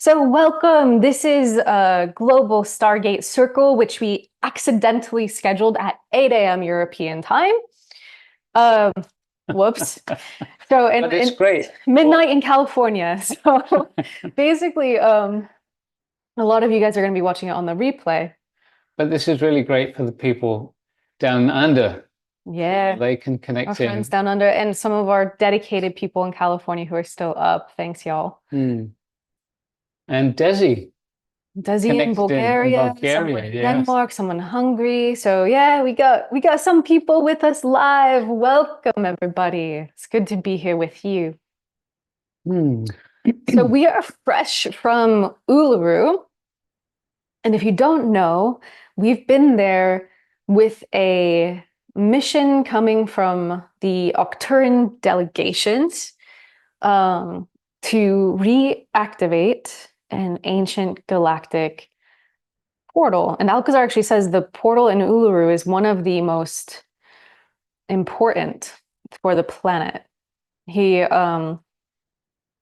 So welcome. This is a global Stargate Circle, which we accidentally scheduled at 8 a.m. European time. Um, Whoops. So But it's great. midnight in California. So basically, a lot of you guys are going to be watching it on the replay. But this is really great for the people down under. Yeah. They can Our connect friends in. down under and some of our dedicated people in California who are still up. Thanks, y'all. And Desi Desi in connected in Bulgaria, someone Bulgaria, in yes. Denmark, someone in Hungary. So yeah, we got some people with us live. Welcome everybody. It's good to be here with you. So we are fresh from Uluru. And if you don't know, we've been there with a mission coming from the Octuran delegations to reactivate an ancient galactic portal. And Alcazar actually says the portal in Uluru is one of the most important for the planet. He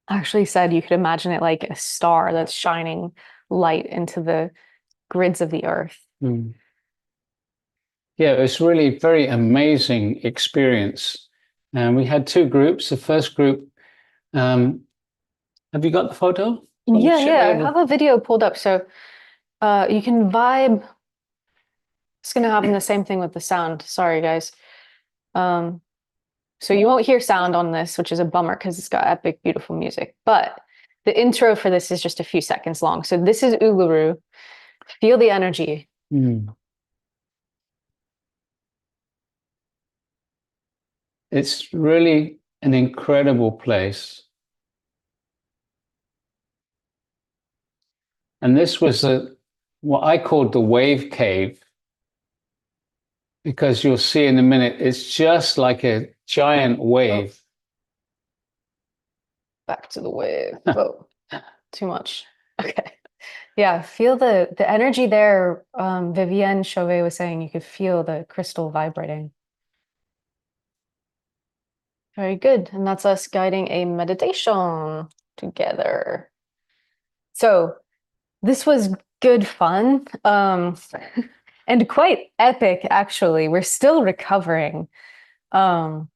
actually said you could imagine it like a star that's shining light into the grids of the earth. Yeah, it was really a very amazing experience. And we had two groups. The first group, have you got the photo? Yeah, I have a video pulled up. So you can vibe. It's going to happen the same thing with the sound. Sorry, guys. So you won't hear sound on this, which is a bummer because it's got epic, beautiful music. But the intro for this is just a few seconds long. So this is Uluru. Feel the energy. It's really an incredible place. And this was what I called the wave cave, because you'll see in a minute, it's just like a giant wave. Back to the wave. Oh, too much. Okay. Yeah, feel the energy there. Vivienne Chauvet was saying you could feel the crystal vibrating. Very good. And that's us guiding a meditation together. So this was good fun. And quite epic, actually. We're still recovering. When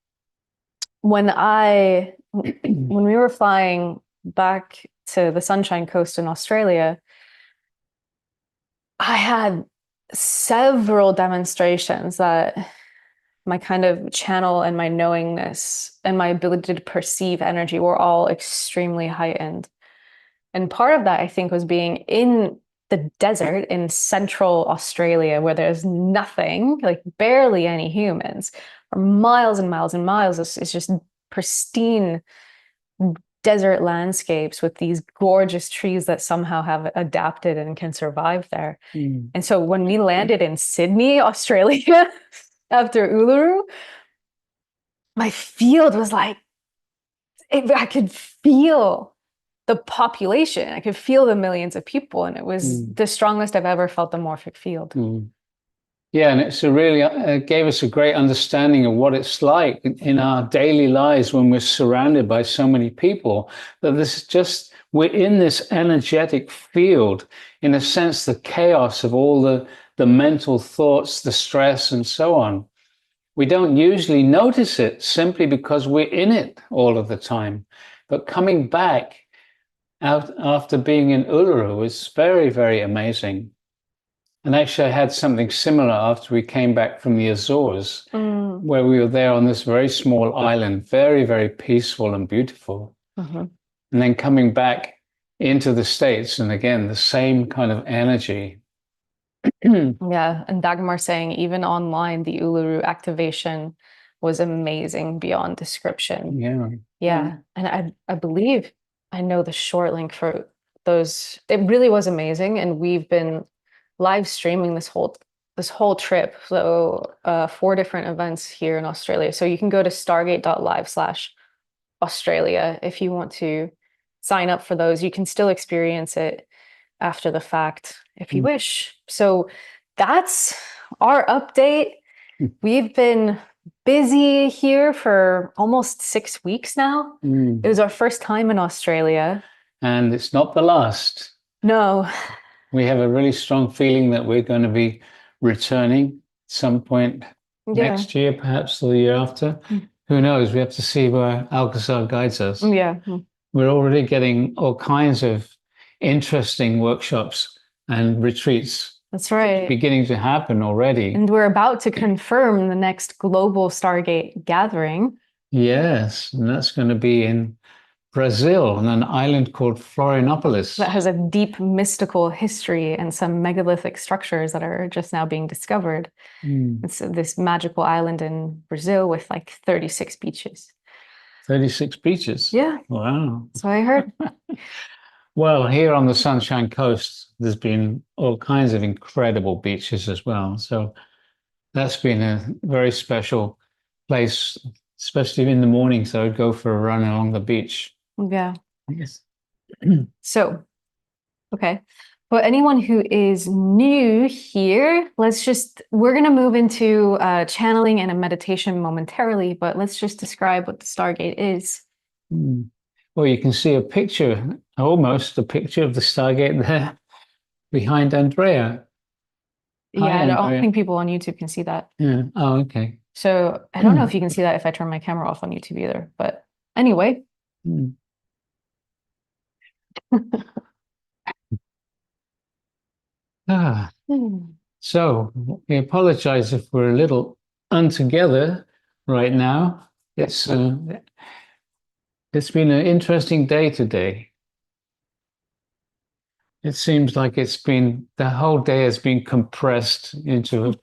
we were flying back to the Sunshine Coast in Australia, I had several demonstrations that my kind of channel and my knowingness and my ability to perceive energy were all extremely heightened. And part of that, I think, was being in the desert in central Australia where there's nothing, like barely any humans, for miles and miles and miles. It's just pristine desert landscapes with these gorgeous trees that somehow have adapted and can survive there. And so when we landed in Sydney, Australia, after Uluru, my field was like, I could feel the population. I could feel the millions of people, and it was the strongest I've ever felt the morphic field. Yeah, and it's it gave us a great understanding of what it's like in our daily lives when we're surrounded by so many people, that we're in this energetic field, in a sense, the chaos of all the mental thoughts, the stress, and so on. We don't usually notice it simply because we're in it all of the time. But coming back out after being in Uluru was very, very amazing. And actually, I had something similar after we came back from the Azores, where we were there on this very small island, very, very peaceful and beautiful. And then coming back into the States, and again, the same kind of energy. Yeah, and Dagmar saying even online, the Uluru activation was amazing beyond description. Yeah. And I believe I know the short link for those. It really was amazing. And we've been live streaming this whole trip. So 4 different events here in Australia. So you can go to stargate.live/Australia if you want to sign up for those. You can still experience it after the fact if you wish. So that's our update. We've been busy here for almost 6 weeks now. It was our first time in Australia. and it's not the last. No. We have a really strong feeling that we're going to be returning at some point Yeah. next year, perhaps the year after. Who knows? We have to see where Alcazar guides us. Yeah. We're already getting all kinds of interesting workshops and retreats. That's right. Beginning to happen already. And we're about to confirm the next global Stargate gathering. Yes, and that's going to be in Brazil on an island called Florianopolis. That has a deep mystical history and some megalithic structures that are just now being discovered. It's this magical island in Brazil with like 36 beaches. 36 beaches? Yeah. Wow. That's what I heard. Well, here on the Sunshine Coast, there's been all kinds of incredible beaches as well. So that's been a very special place, especially in the morning. So I'd go for a run along the beach. Yeah. Yes. So, okay. For anyone who is new here, we're going to move into channeling and a meditation momentarily, but let's just describe what the Stargate is. Well, you can see a picture, almost a picture of the Stargate there behind Andrea. Yeah, Hi, I don't Andrea. think people on YouTube can see that. Yeah. Oh, okay. So I don't know if you can see that if I turn my camera off on YouTube either. But anyway. So we apologize if we're a little untogether right now. It's been an interesting day today. It seems like the whole day has been compressed into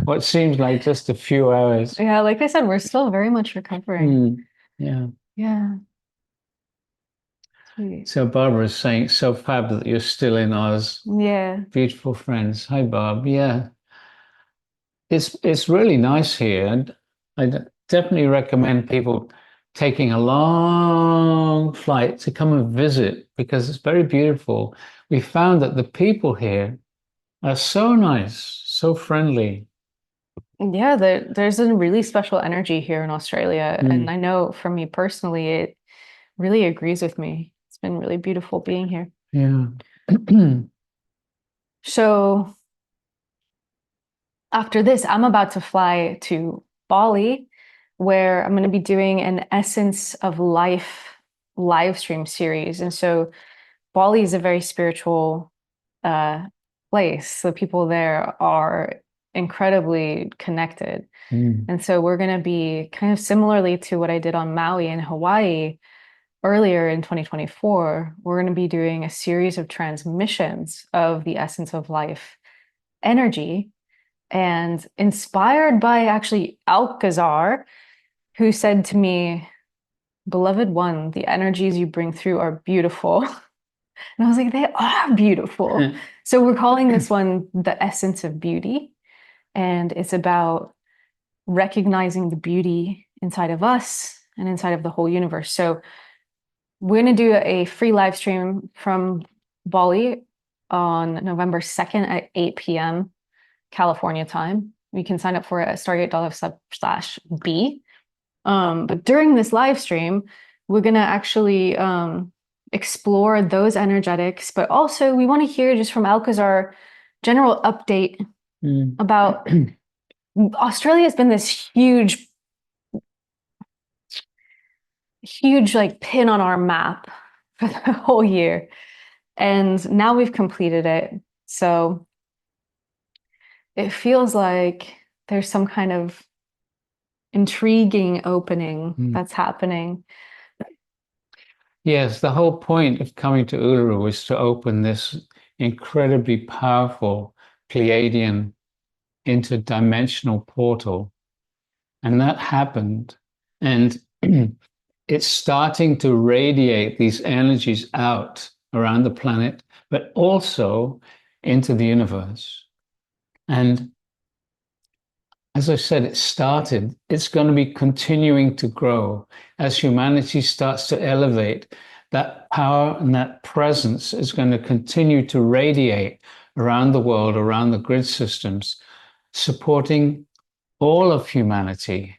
what seems like just a few hours. Yeah, like I said, we're still very much recovering. Yeah. Yeah. Sweet. So Barbara's saying, so fab that you're still in Oz. Yeah. Beautiful friends. Hi, Barb. Yeah. It's really nice here, and I definitely recommend people taking a long flight to come and visit because it's very beautiful. We found that the people here are so nice, so friendly. Yeah, there's a really special energy here in Australia. And I know for me personally, it really agrees with me. It's been really beautiful being here. Yeah. So after this, I'm about to fly to Bali, where I'm going to be doing an Essence of Life live stream series. And so Bali is a very spiritual place. The people there are incredibly connected. And so we're going to be kind of similarly to what I did on Maui and Hawaii earlier in 2024. We're going to be doing a series of transmissions of the essence of life energy, and inspired by actually Alcazar, who said to me, "Beloved one, the energies you bring through are beautiful." And I was like, they are beautiful. So we're calling this one the essence of beauty. And it's about recognizing the beauty inside of us and inside of the whole universe. So we're going to do a free live stream from Bali on November 2nd at 8 p.m. California time. You can sign up for it at stargate.life/B. But during this live stream, we're going to actually explore those energetics, but also we want to hear just from Alcazar general update about Australia has been this huge like pin on our map for the whole year. And now we've completed it. So it feels like there's some kind of intriguing opening that's happening. Yes, the whole point of coming to Uluru was to open this incredibly powerful Pleiadian interdimensional portal. And that happened. And it's starting to radiate these energies out around the planet, but also into the universe. And as I said, it's going to be continuing to grow as humanity starts to elevate. That power and that presence is going to continue to radiate around the world, around the grid systems, supporting all of humanity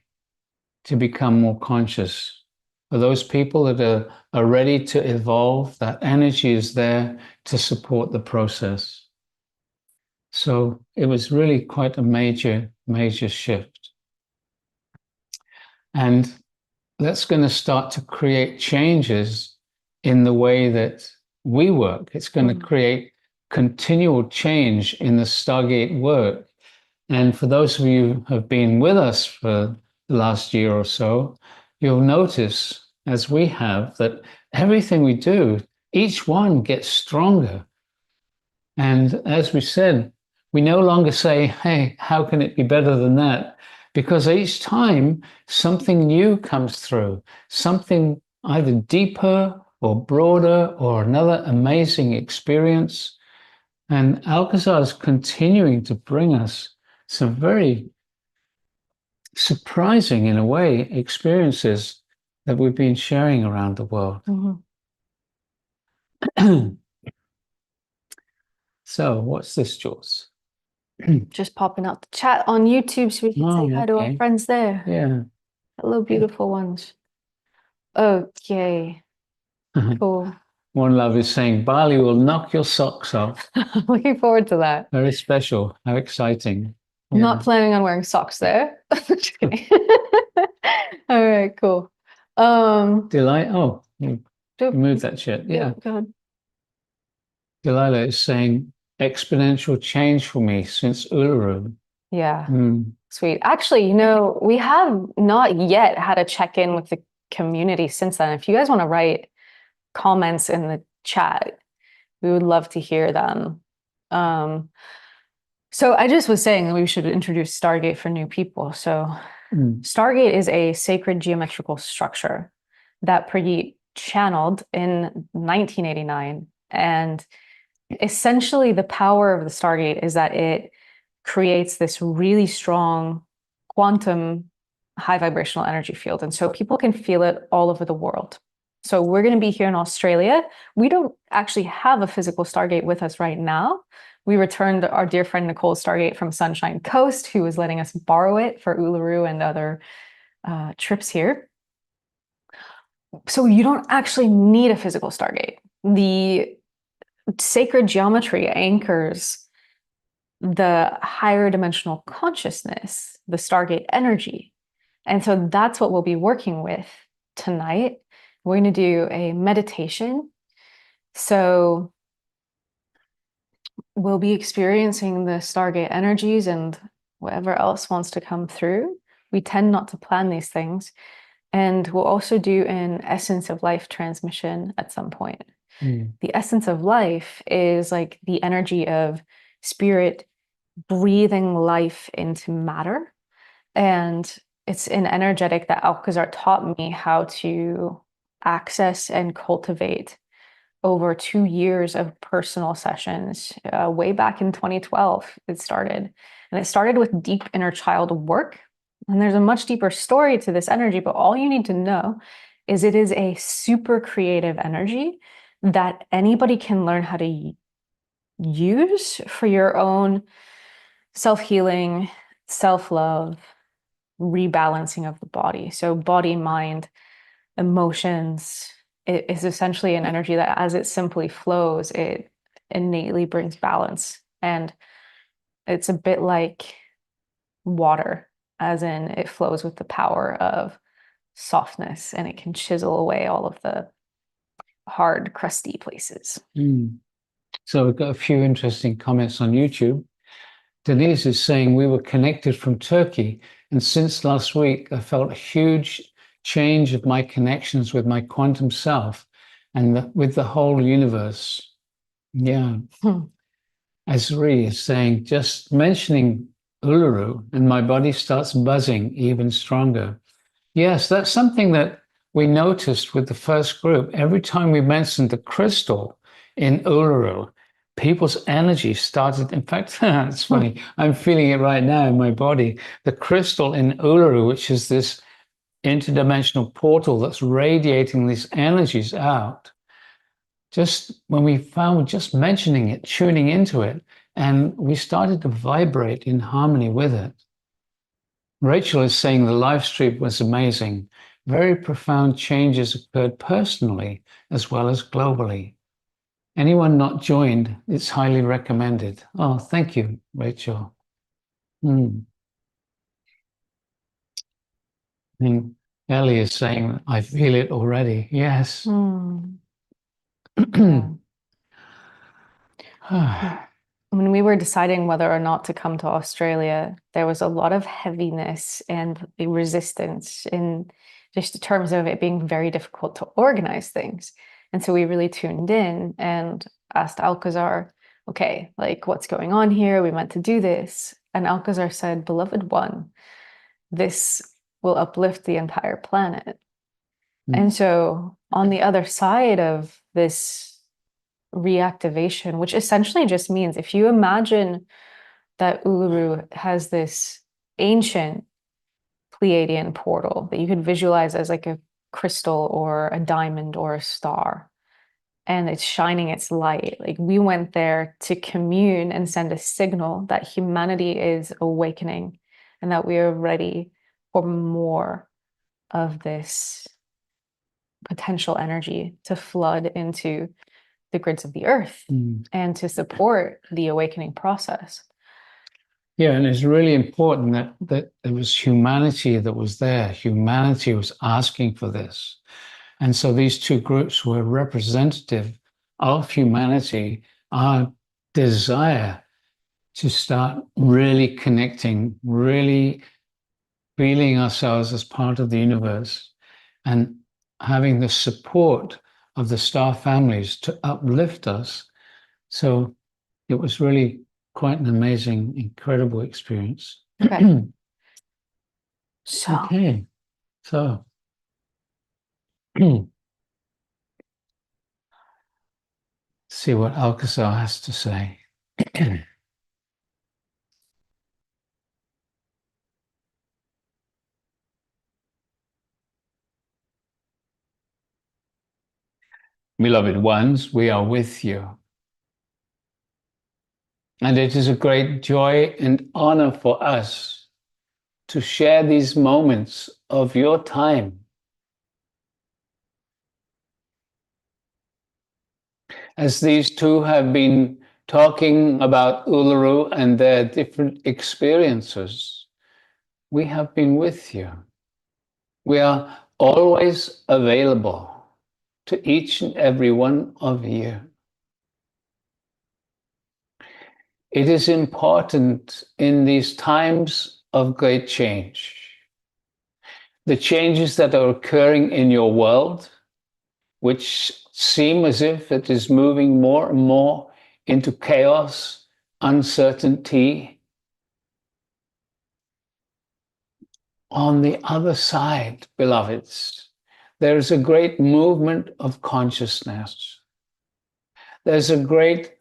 to become more conscious for those people that are ready to evolve. That energy is there to support the process. So it was really quite a major, major shift. And that's going to start to create changes in the way that we work. It's going to create continual change in the Stargate work. And for those of you who have been with us for the last year or so, you'll notice, as we have, that everything we do, each one gets stronger. And as we said, we no longer say, hey, how can it be better than that? Because each time something new comes through, something either deeper or broader or another amazing experience. And Alcazar is continuing to bring us some very surprising, in a way, experiences that we've been sharing around the world. So, what's this, Jules? Just popping out the chat on YouTube so we can say hi to our friends there. Yeah. Hello, beautiful ones. Okay. Cool. One love is saying, Bali will knock your socks off. Looking forward to that. Very special. How exciting. I'm not planning on wearing socks there. Just kidding. All right, cool. Delight. Oh, you moved that shit. Yeah. Go ahead. Delilah is saying exponential change for me since Uluru. Yeah. Sweet. Actually, we have not yet had a check-in with the community since then. If you guys want to write comments in the chat, we would love to hear them. So I just was saying that we should introduce Stargate for new people. So Stargate is a sacred geometrical structure that Pradeep channeled in 1989. And essentially the power of the Stargate is that it creates this really strong quantum high vibrational energy field. And so people can feel it all over the world. So we're going to be here in Australia. We don't actually have a physical Stargate with us right now. We returned our dear friend Nicole's Stargate from Sunshine Coast, who was letting us borrow it for Uluru and other trips here. So you don't actually need a physical Stargate. The sacred geometry anchors the higher dimensional consciousness, the Stargate energy. And so that's what we'll be working with tonight. We're going to do a meditation. So we'll be experiencing the Stargate energies and whatever else wants to come through. We tend not to plan these things. And we'll also do an essence of life transmission at some point. The essence of life is like the energy of spirit breathing life into matter. And it's an energetic that Alcazar taught me how to access and cultivate over 2 years of personal sessions. Way back in 2012, it started. And it started with deep inner child work. And there's a much deeper story to this energy, but all you need to know is it is a super creative energy that anybody can learn how to use for your own self-healing, self-love, rebalancing of the body. So body, mind, emotions, it is essentially an energy that as it simply flows, it innately brings balance. And it's a bit like water, as in it flows with the power of softness and it can chisel away all of the hard, crusty places. So we've got a few interesting comments on YouTube. Denise is saying we were connected from Turkey, and since last week, I felt a huge change of my connections with my quantum self and with the whole universe. Yeah. Azri is saying, just mentioning Uluru and my body starts buzzing even stronger. Yes, that's something that we noticed with the first group. Every time we mentioned the crystal in Uluru, people's energy started. In fact, it's funny. I'm feeling it right now in my body. The crystal in Uluru, which is this interdimensional portal that's radiating these energies out. Just when we found just mentioning it, tuning into it, and we started to vibrate in harmony with it. Rachel is saying the live stream was amazing. very profound changes occurred personally as well as globally. Anyone not joined, it's highly recommended. Oh, thank you, Rachel. And Ellie is saying, I feel it already. Yes. Yeah. When we were deciding whether or not to come to Australia, there was a lot of heaviness and resistance in just terms of it being very difficult to organize things. And so we really tuned in and asked Alcazar, okay, like what's going on here? We meant to do this. And Alcazar said, beloved one, this will uplift the entire planet. And so on the other side of this reactivation, which essentially just means if you imagine that Uluru has this ancient Pleiadian portal that you could visualize as like a crystal or a diamond or a star, and it's shining its light. Like we went there to commune and send a signal that humanity is awakening and that we are ready for more of this potential energy to flood into the grids of the earth and to support the awakening process. Yeah, and it's really important that it was humanity that was there. Humanity was asking for this. And so these two groups were representative of humanity, our desire to start really connecting, really feeling ourselves as part of the universe and having the support of the star families to uplift us. So it was really quite an amazing, incredible experience. Okay. Okay. So see what Alcazar has to say. Beloved ones, we are with you. And it is a great joy and honor for us to share these moments of your time. As these two have been talking about Uluru and their different experiences, we have been with you. We are always available to each and every one of you. It is important in these times of great change, the changes that are occurring in your world, which seem as if it is moving more and more into chaos, uncertainty. On the other side, beloveds, there is a great movement of consciousness. There's a great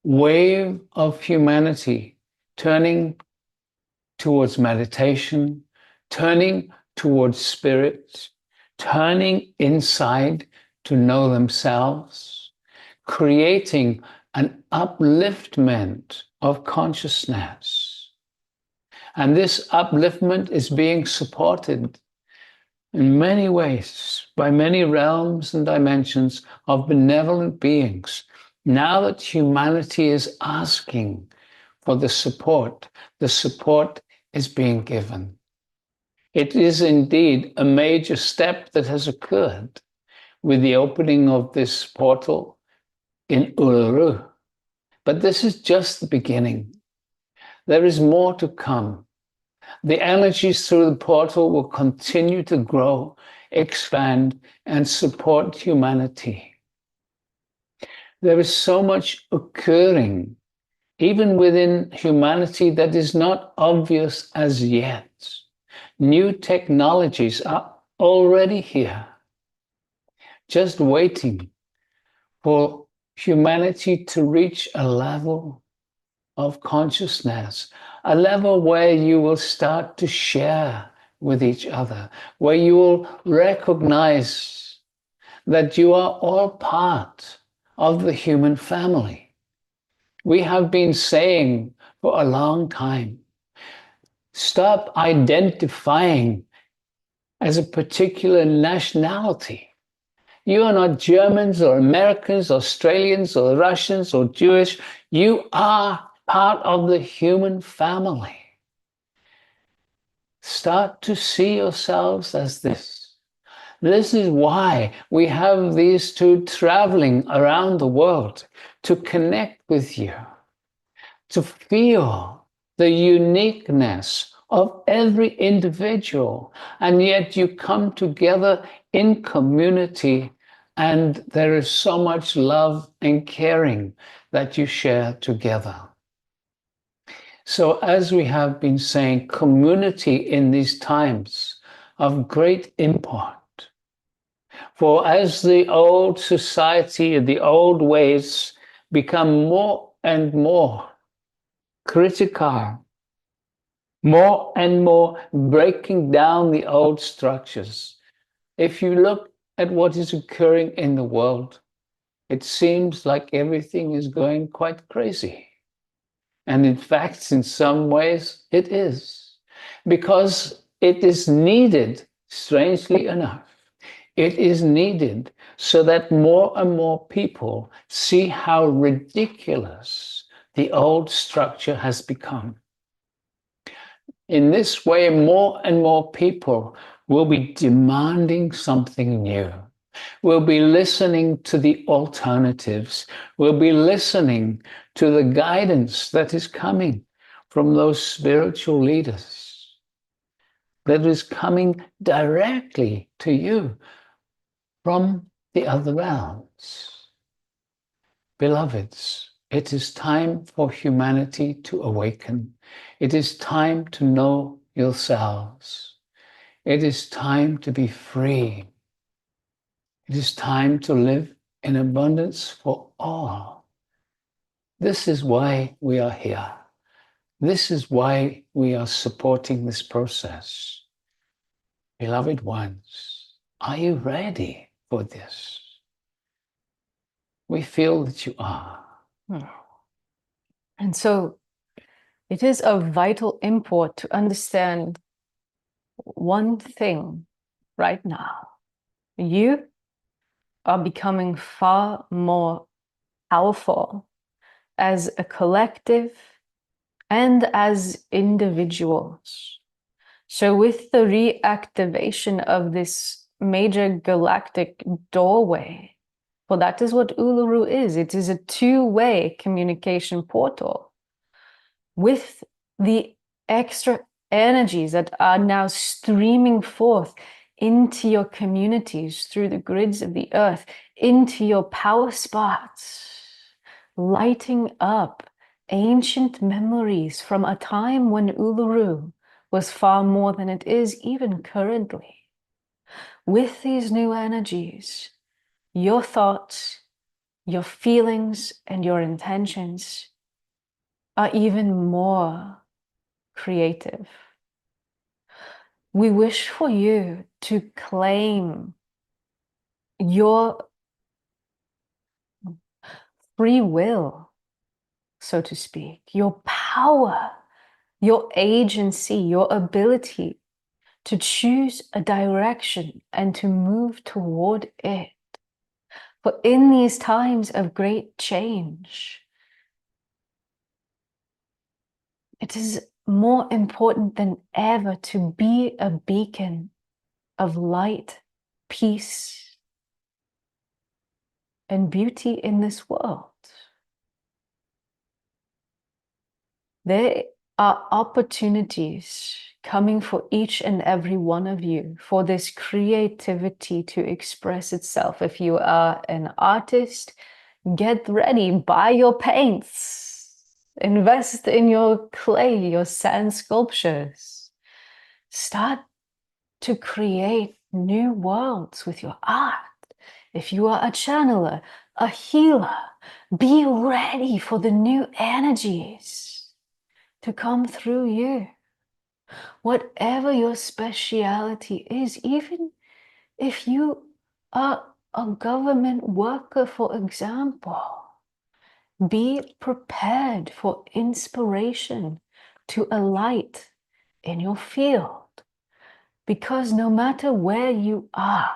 wave of humanity turning towards meditation, turning towards spirit, turning inside to know themselves, creating an upliftment of consciousness. And this upliftment is being supported in many ways by many realms and dimensions of benevolent beings. Now that humanity is asking for the support is being given. It is indeed a major step that has occurred with the opening of this portal in Uluru. But this is just the beginning. There is more to come. The energies through the portal will continue to grow, expand, and support humanity. There is so much occurring, even within humanity, that is not obvious as yet. New technologies are already here, just waiting for humanity to reach a level of consciousness, a level where you will start to share with each other, where you will recognize that you are all part of the human family. We have been saying for a long time, stop identifying as a particular nationality. You are not Germans or Americans, Australians or Russians or Jewish. You are part of the human family. Start to see yourselves as this. This is why we have these two traveling around the world, to connect with you, to feel the uniqueness of every individual. And yet you come together in community, and there is so much love and caring that you share together. So, as we have been saying, community in these times of great import. For as the old society, the old ways become more and more critical, more and more breaking down the old structures. If you look at what is occurring in the world, it seems like everything is going quite crazy. And in fact, in some ways, it is. Because it is needed, strangely enough, it is needed so that more and more people see how ridiculous the old structure has become. In this way, more and more people will be demanding something new. We'll be listening to the alternatives. We'll be listening to the guidance that is coming from those spiritual leaders, that is coming directly to you from the other realms. Beloveds, it is time for humanity to awaken. It is time to know yourselves. It is time to be free. It is time to live in abundance for all. This is why we are here. This is why we are supporting this process. Beloved ones, are you ready for this? We feel that you are. And so it is of vital import to understand one thing right now. You are becoming far more powerful as a collective and as individuals. So with the reactivation of this major galactic doorway, well, that is what Uluru is. It is a two-way communication portal. With the extra energies that are now streaming forth into your communities through the grids of the earth, into your power spots, lighting up ancient memories from a time when Uluru was far more than it is even currently. With these new energies, your thoughts, your feelings, and your intentions are even more creative. We wish for you to claim your free will, so to speak, your power, your agency, your ability to choose a direction and to move toward it. For in these times of great change, it is more important than ever to be a beacon of light, peace, and beauty in this world. There are opportunities coming for each and every one of you for this creativity to express itself. If you are an artist, get ready, buy your paints, invest in your clay, your sand sculptures. Start to create new worlds with your art. If you are a channeler, a healer, be ready for the new energies to come through you. Whatever your speciality is, even if you are a government worker, for example, be prepared for inspiration to alight in your field. Because no matter where you are,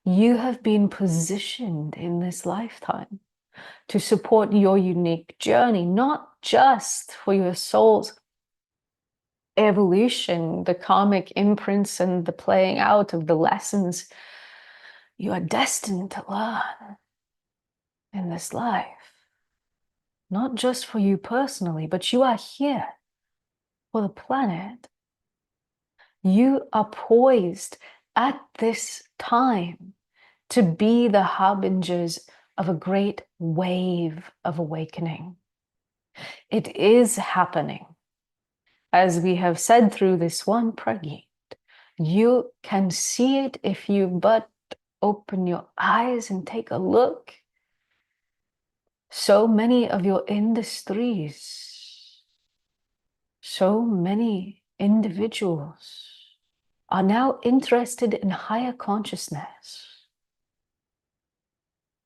you have been positioned in this lifetime to support your unique journey, not just for your soul's evolution, the karmic imprints and the playing out of the lessons you are destined to learn in this life. Not just for you personally, but you are here for the planet. You are poised at this time to be the harbingers of a great wave of awakening. It is happening. As we have said through this one prayer, you can see it if you but open your eyes and take a look. So many of your industries, so many individuals are now interested in higher consciousness.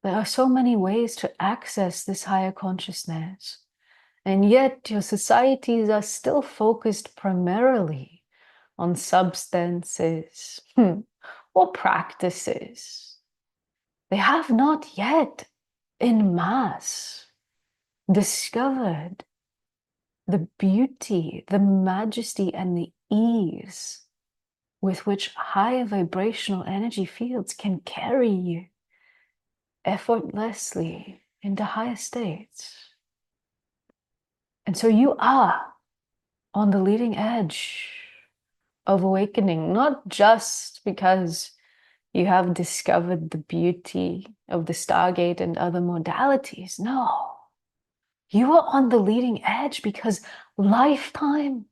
There are so many ways to access this higher consciousness, and yet your societies are still focused primarily on substances or practices. They have not yet en masse discovered the beauty, the majesty, and the ease with which higher vibrational energy fields can carry you effortlessly into higher states. And so you are on the leading edge of awakening, not just because you have discovered the beauty of the Stargate and other modalities. No, you are on the leading edge because lifetime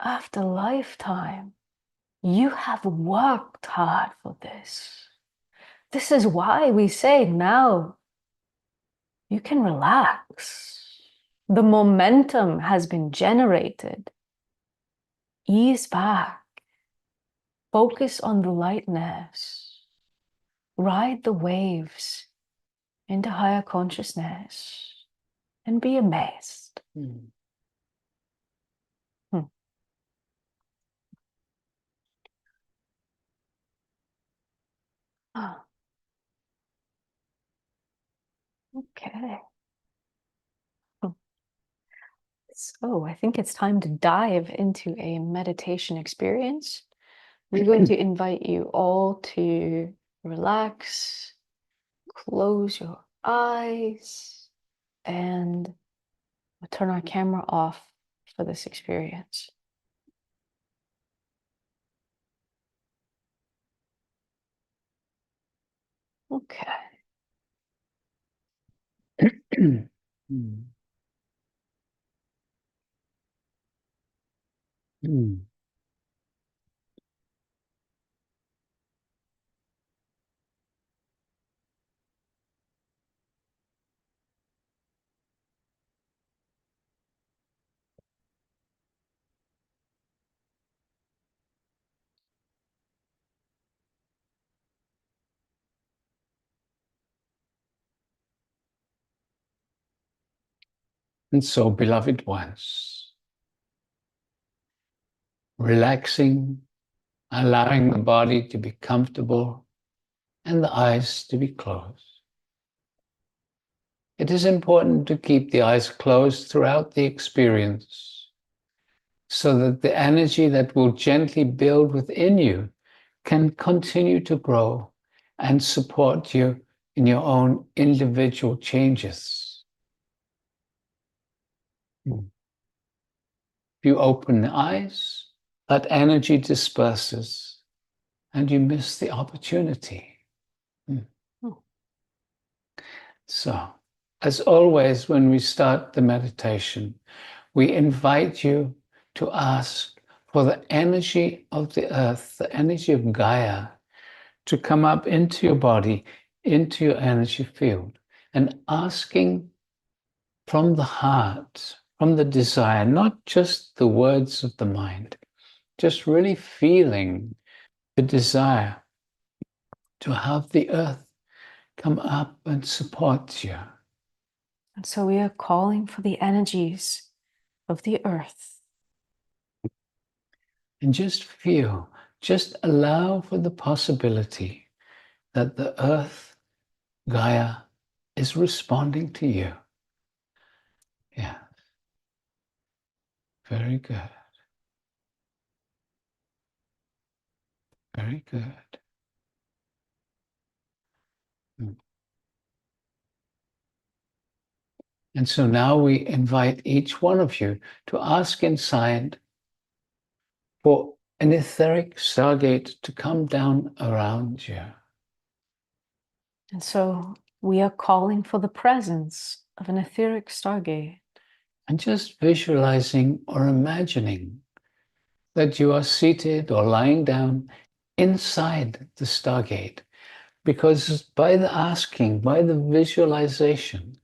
after lifetime, you have worked hard for this. This is why we say now you can relax. The momentum has been generated. Ease back. Focus on the lightness. Ride the waves into higher consciousness and be amazed. Hmm. Ah, okay. So I think it's time to dive into a meditation experience. We're going to invite you all to relax, close your eyes, and we'll turn our camera off for this experience. Okay. And so, beloved ones, relaxing, allowing the body to be comfortable and the eyes to be closed. It is important to keep the eyes closed throughout the experience so that the energy that will gently build within you can continue to grow and support you in your own individual changes. If you open the eyes, that energy disperses and you miss the opportunity. So, as always, when we start the meditation, we invite you to ask for the energy of the earth, the energy of Gaia, to come up into your body, into your energy field, and asking from the heart, from the desire, not just the words of the mind, just really feeling the desire to have the earth come up and support you. And so we are calling for the energies of the earth. And just feel, just allow for the possibility that the earth, Gaia, is responding to you. Yeah. Very good. Very good. And so now we invite each one of you to ask inside for an etheric stargate to come down around you. And so we are calling for the presence of an etheric stargate. And just visualizing or imagining that you are seated or lying down inside the stargate. Because by the asking, by the visualization,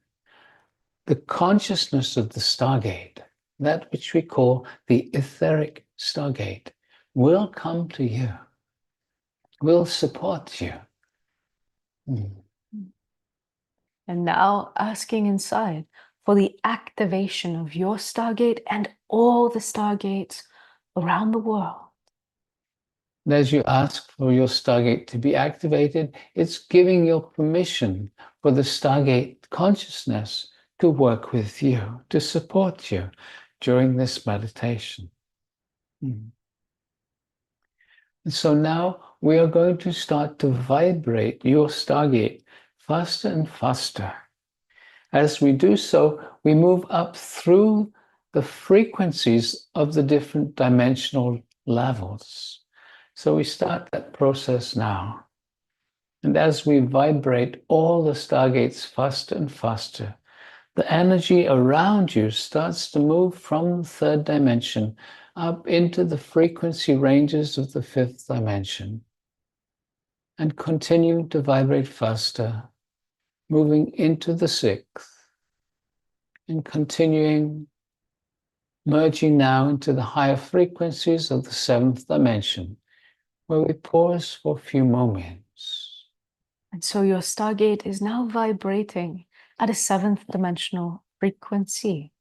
the consciousness of the stargate, that which we call the etheric stargate, will come to you, will support you. And now asking inside for the activation of your stargate and all the stargates around the world. And as you ask for your stargate to be activated, it's giving your permission for the stargate consciousness to work with you, to support you during this meditation. And so now we are going to start to vibrate your stargate faster and faster. As we do so, we move up through the frequencies of the different dimensional levels. So we start that process now. And as we vibrate all the stargates faster and faster, the energy around you starts to move from the third dimension up into the frequency ranges of the fifth dimension. And continue to vibrate faster, moving into the sixth, and continuing, merging now into the higher frequencies of the seventh dimension, where we pause for a few moments. And so your stargate is now vibrating at a seventh dimensional frequency.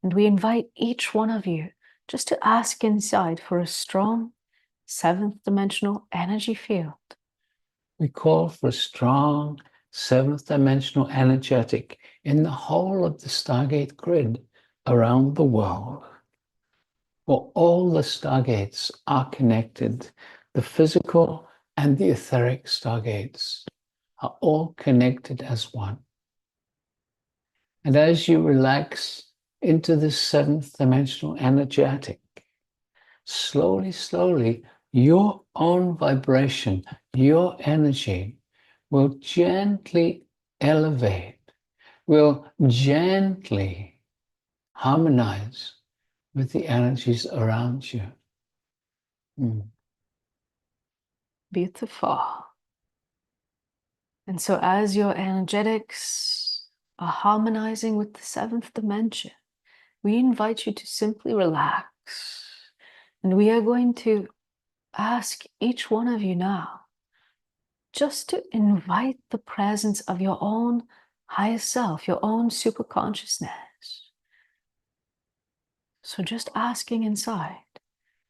And we invite each one of you just to ask inside for a strong seventh dimensional energy field. We call for a strong seventh dimensional energetic in the whole of the Stargate grid around the world. For all the stargates are connected. The physical and the etheric stargates are all connected as one. And as you relax into this seventh dimensional energetic, slowly, slowly, your own vibration, your energy will gently elevate, will gently harmonize with the energies around you. Beautiful. And so as your energetics are harmonizing with the seventh dimension, we invite you to simply relax. And we are going to ask each one of you now just to invite the presence of your own higher self, your own super consciousness. So just asking inside,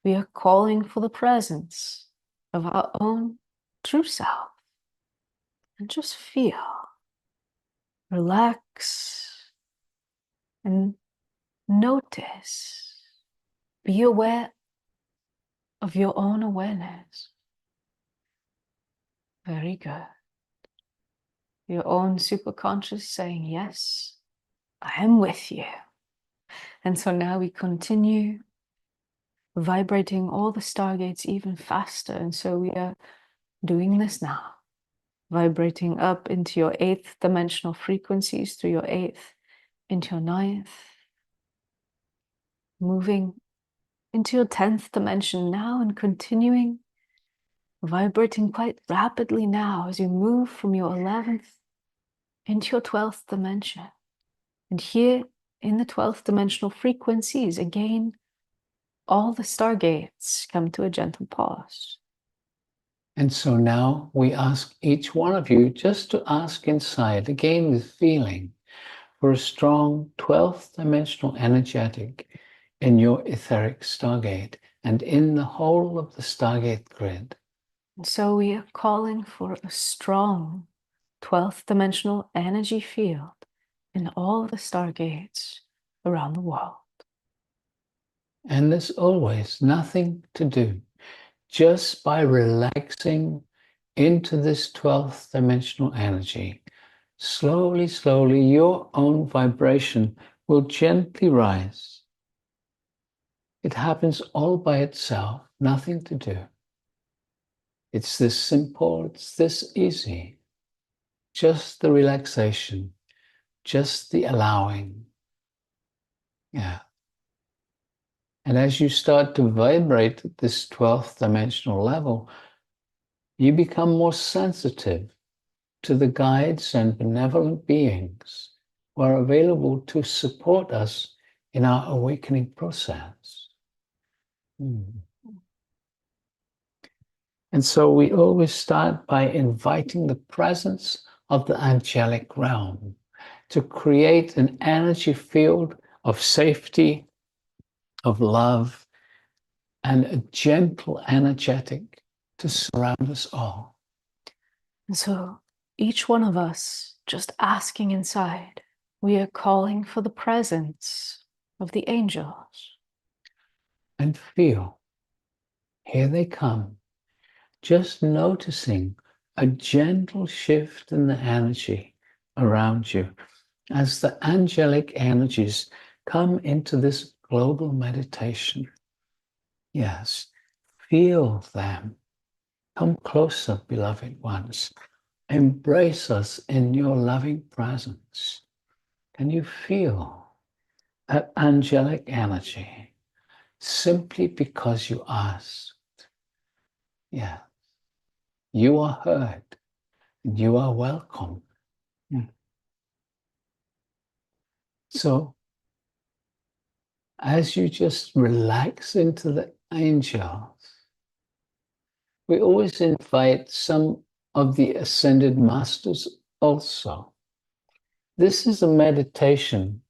we are calling for the presence of our own true self. And just feel, relax, and notice, be aware of your own awareness. Very good. Your own superconscious saying, yes, I am with you. And so now we continue vibrating all the stargates even faster. And so we are doing this now, vibrating up into your eighth dimensional frequencies through your eighth, into your ninth, moving into your 10th dimension now and continuing vibrating quite rapidly now as you move from your 11th into your 12th dimension. And here in the 12th dimensional frequencies, again, all the stargates come to a gentle pause. And so now we ask each one of you just to ask inside, again with feeling, for a strong 12th dimensional energetic in your etheric stargate. and in the whole of the Stargate grid. And so we are calling for a strong 12th dimensional energy field in all the stargates around the world. And there's always nothing to do. Just by relaxing into this 12th dimensional energy, slowly, slowly, your own vibration will gently rise. It happens all by itself, nothing to do. It's this simple, it's this easy. Just the relaxation, just the allowing. Yeah. And as you start to vibrate at this 12th dimensional level, you become more sensitive to the guides and benevolent beings who are available to support us in our awakening process. And so we always start by inviting the presence of the angelic realm to create an energy field of safety, of love, and a gentle energetic to surround us all. And so each one of us just asking inside, we are calling for the presence of the angels. And feel, here they come, just noticing a gentle shift in the energy around you as the angelic energies come into this global meditation. Yes, feel them. Come closer, beloved ones. Embrace us in your loving presence. Can you feel that angelic energy simply because you asked? Yeah, you are heard. You are welcome. So, as you just relax into the angels, we always invite some of the ascended masters also. This is a meditation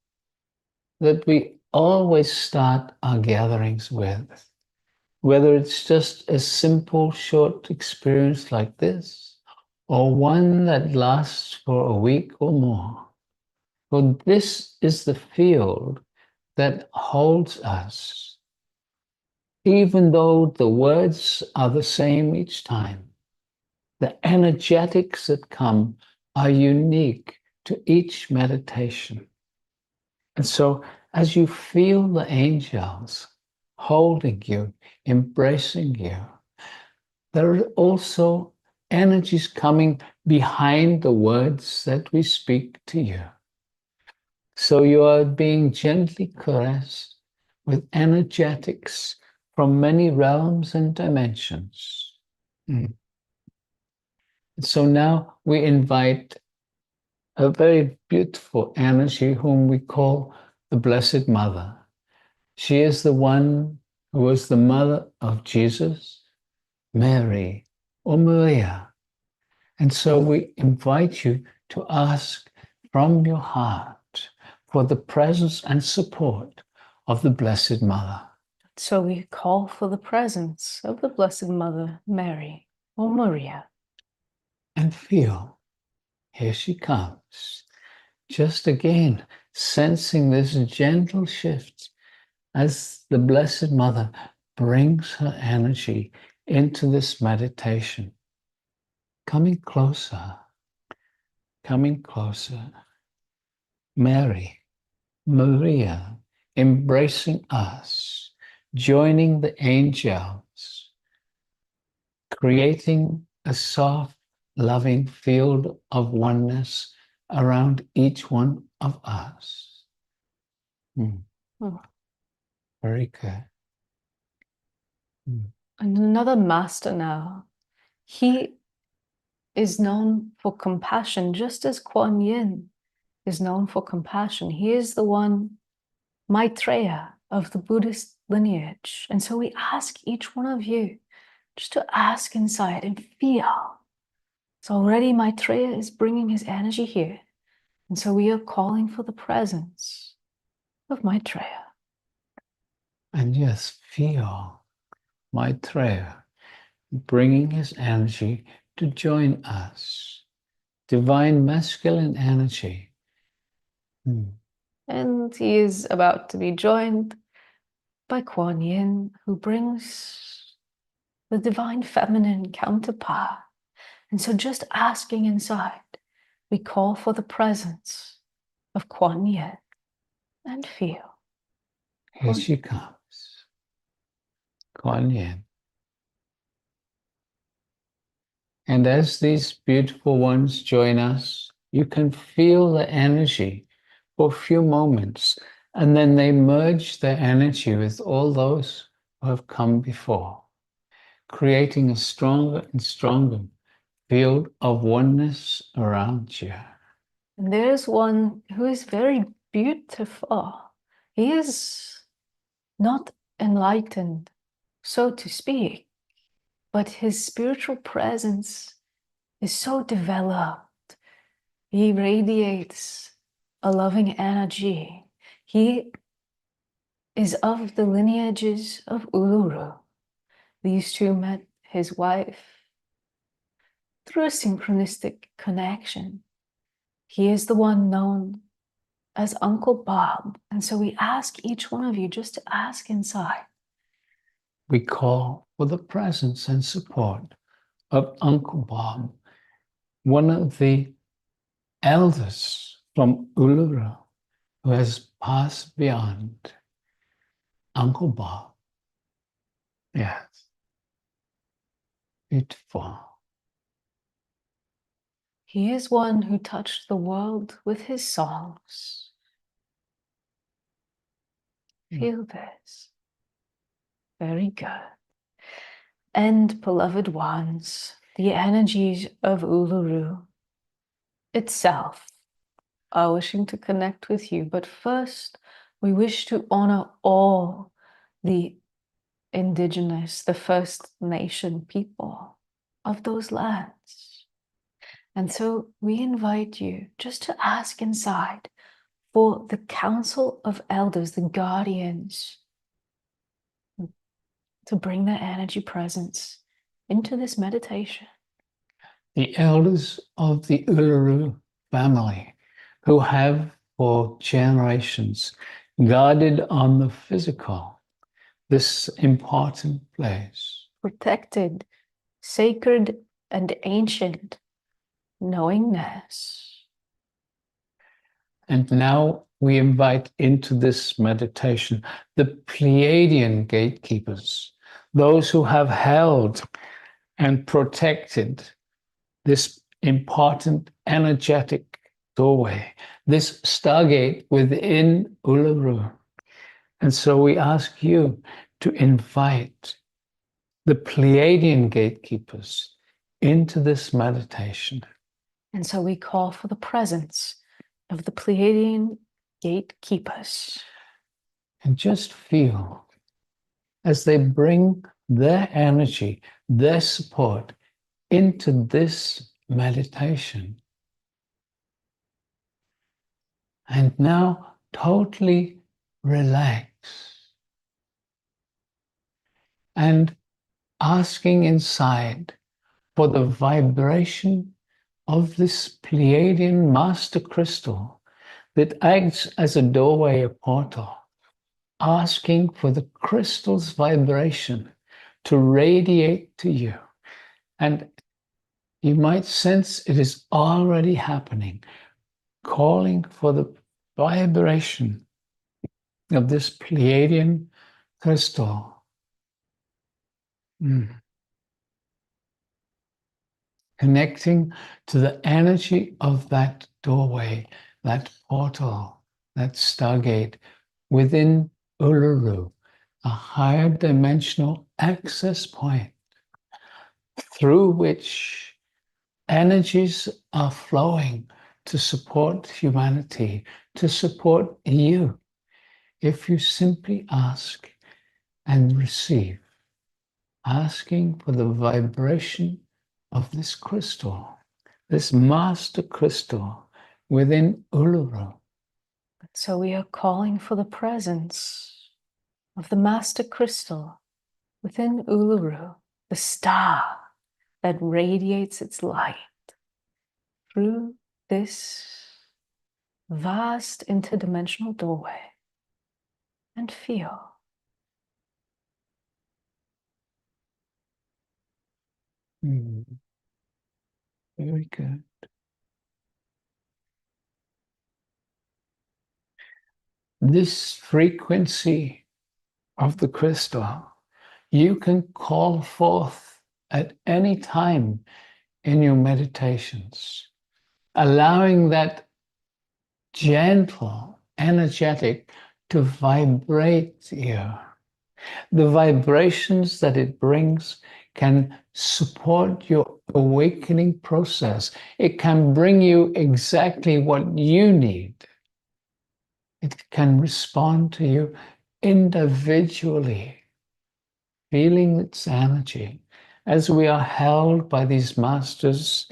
that we always start our gatherings with, whether it's just a simple, short experience like this, or one that lasts for a week or more. For this is the field that holds us, even though the words are the same each time. The energetics that come are unique to each meditation. And so, as you feel the angels holding you, embracing you, there are also energies coming behind the words that we speak to you. So you are being gently caressed with energetics from many realms and dimensions. So now we invite a very beautiful energy whom we call the Blessed Mother. She is the one who was the mother of Jesus, Mary, or Maria. And so we invite you to ask from your heart for the presence and support of the Blessed Mother. So we call for the presence of the Blessed Mother, Mary, or Maria. And feel, here she comes. Just again, sensing this gentle shift as the Blessed Mother brings her energy into this meditation. Coming closer, coming closer. Mary, Maria, embracing us, joining the angels, creating a soft, loving field of oneness around each one of us. Very good. And another master now, he is known for compassion, just as Kuan Yin is known for compassion. He is the one, Maitreya, of the Buddhist lineage. And so we ask each one of you just to ask inside and feel. So already Maitreya is bringing his energy here. And so we are calling for the presence of Maitreya. And yes, feel Maitreya, bringing his energy to join us. Divine masculine energy. And he is about to be joined by Kuan Yin, who brings the divine feminine counterpart. And so just asking inside, we call for the presence of Kuan Yin and feel. Here she comes. Kuan Yin. And as these beautiful ones join us, you can feel the energy for a few moments, and then they merge their energy with all those who have come before, creating a stronger and stronger field of oneness around you. And there's one who is very beautiful. He is not enlightened, so to speak, but his spiritual presence is so developed. He radiates a loving energy. He is of the lineages of Uluru. These two met his wife through a synchronistic connection. He is the one known as Uncle Bob. And so we ask each one of you just to ask inside. We call for the presence and support of Uncle Bob, one of the elders from Uluru who has passed beyond. Uncle Bob. Yes. Beautiful. He is one who touched the world with his songs. Feel this. Very good. And beloved ones, the energies of Uluru itself are wishing to connect with you. But first, we wish to honor all the indigenous, the First Nation people of those lands. And so we invite you just to ask inside for the Council of Elders, the guardians, to bring their energy presence into this meditation. The elders of the Uluru family who have for generations guarded on the physical, this important place. Protected, sacred, and ancient knowingness. And now we invite into this meditation the Pleiadian gatekeepers, those who have held and protected this important energetic doorway, this stargate within Uluru. And so we ask you to invite the Pleiadian gatekeepers into this meditation. And so we call for the presence of the Pleiadian gatekeepers. And just feel as they bring their energy, their support into this meditation. And now totally relax and asking inside for the vibration of this Pleiadian master crystal that acts as a doorway, a portal, asking for the crystal's vibration to radiate to you. And you might sense it is already happening, calling for the vibration of this Pleiadian crystal. Connecting to the energy of that doorway, that portal, that stargate within Uluru, a higher dimensional access point through which energies are flowing to support humanity, to support you, if you simply ask and receive, asking for the vibration of this crystal, this master crystal within Uluru. So we are calling for the presence of the master crystal within Uluru, the star that radiates its light through this vast interdimensional doorway, and feel. Very good. This frequency of the crystal, you can call forth at any time in your meditations, allowing that gentle, energetic to vibrate you. The vibrations that it brings can support your awakening process. It can bring you exactly what you need. It can respond to you individually, feeling its energy as we are held by these masters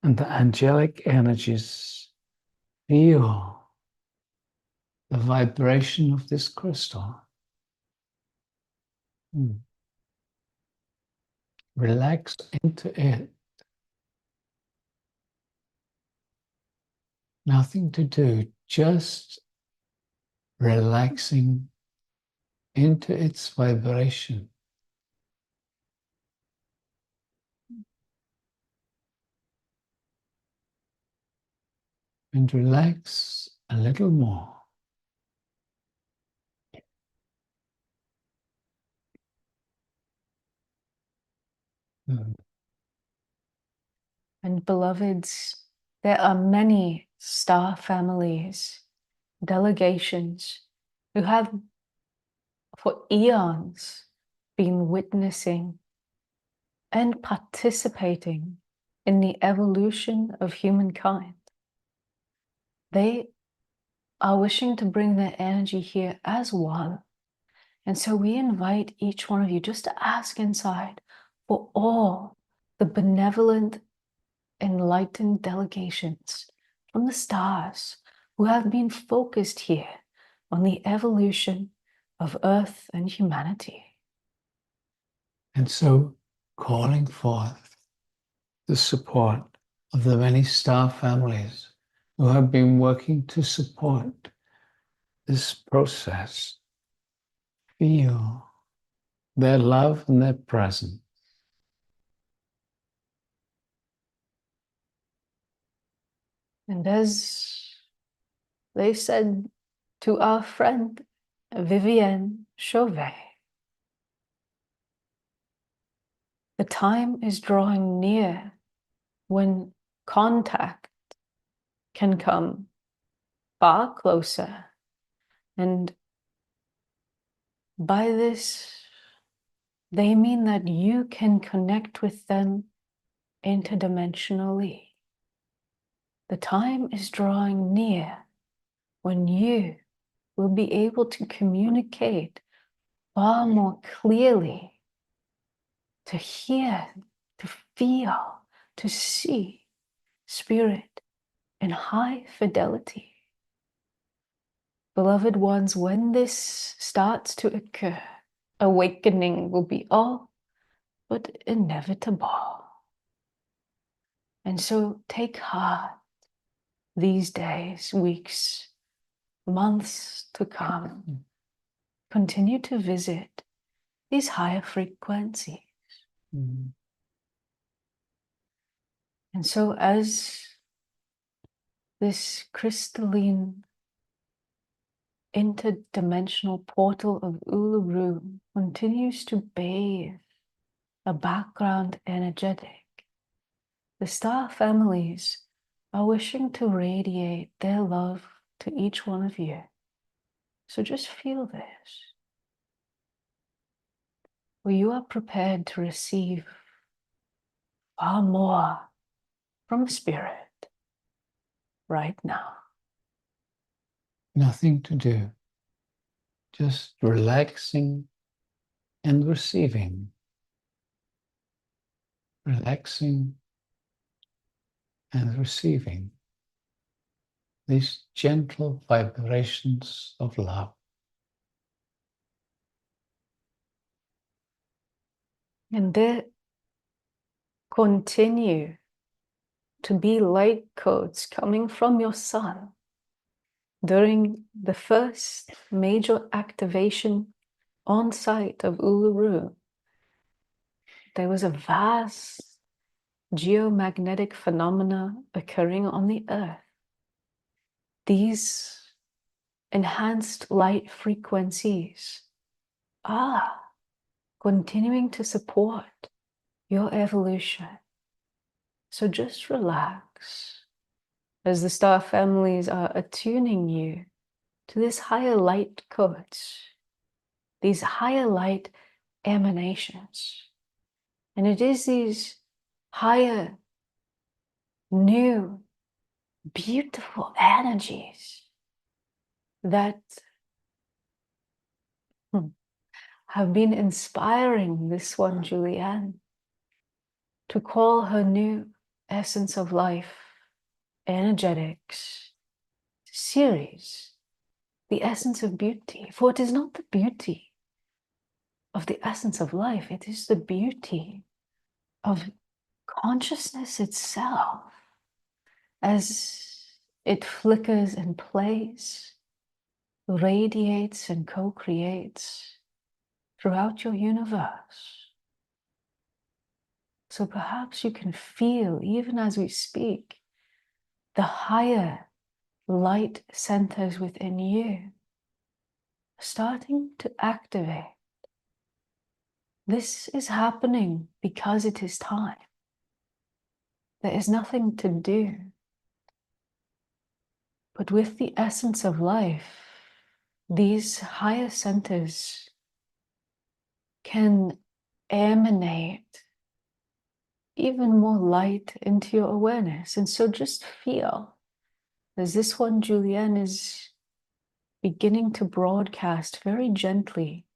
and the angelic energies. Feel the vibration of this crystal. Relax into it. Nothing to do, just relaxing into its vibration. And relax a little more. And beloveds, there are many star families, delegations who have for eons been witnessing and participating in the evolution of humankind. They are wishing to bring their energy here as one. And so we invite each one of you just to ask inside for all the benevolent, enlightened delegations from the stars who have been focused here on the evolution of Earth and humanity. And so calling forth the support of the many star families who have been working to support this process. Feel their love and their presence. And as they said to our friend Vivienne Chauvet, the time is drawing near when contact can come far closer. And by this, they mean that you can connect with them interdimensionally. The time is drawing near when you will be able to communicate far more clearly, to hear, to feel, to see spirit in high fidelity. Beloved ones, when this starts to occur, awakening will be all but inevitable. And so take heart these days, weeks, months to come. Continue to visit these higher frequencies. And so as this crystalline interdimensional portal of Uluru continues to bathe a background energetic, the star families are wishing to radiate their love to each one of you. So just feel this. Where you are prepared to receive far more from Spirit right now. Nothing to do, just relaxing and receiving. Relaxing and receiving these gentle vibrations of love. And there continue to be light codes coming from your sun during the first major activation on site of Uluru. There was a vast geomagnetic phenomena occurring on the earth. These enhanced light frequencies are continuing to support your evolution. So just relax as the star families are attuning you to this higher light codes, these higher light emanations. And it is these higher, new, beautiful energies that have been inspiring this one, Julianne, to call her new essence of life, energetics series, the essence of beauty. For it is not the beauty of the essence of life, it is the beauty of consciousness itself as it flickers and plays, radiates and co-creates throughout your universe. So perhaps you can feel, even as we speak, the higher light centers within you starting to activate. This is happening because it is time. There is nothing to do. But with the essence of life, these higher centers can emanate even more light into your awareness. And so just feel as this one, Julianne, is beginning to broadcast very gently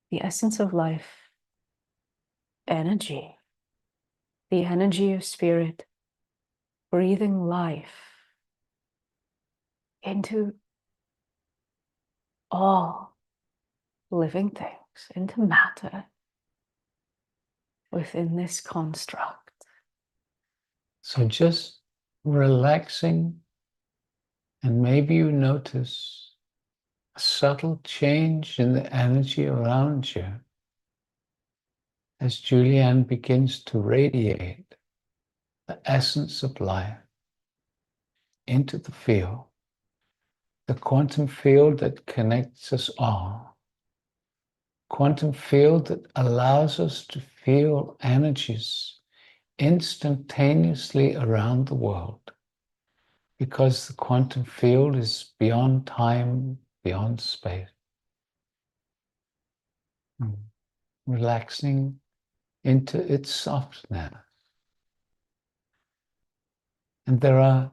the essence of life, energy, the energy of spirit, breathing life into all living things, into matter within this construct. So just relaxing, and maybe you notice a subtle change in the energy around you as Julianne begins to radiate the essence of life into the field, the quantum field that connects us all, quantum field that allows us to feel energies instantaneously around the world, because the quantum field is beyond time, beyond space. Relaxing into its softness. And there are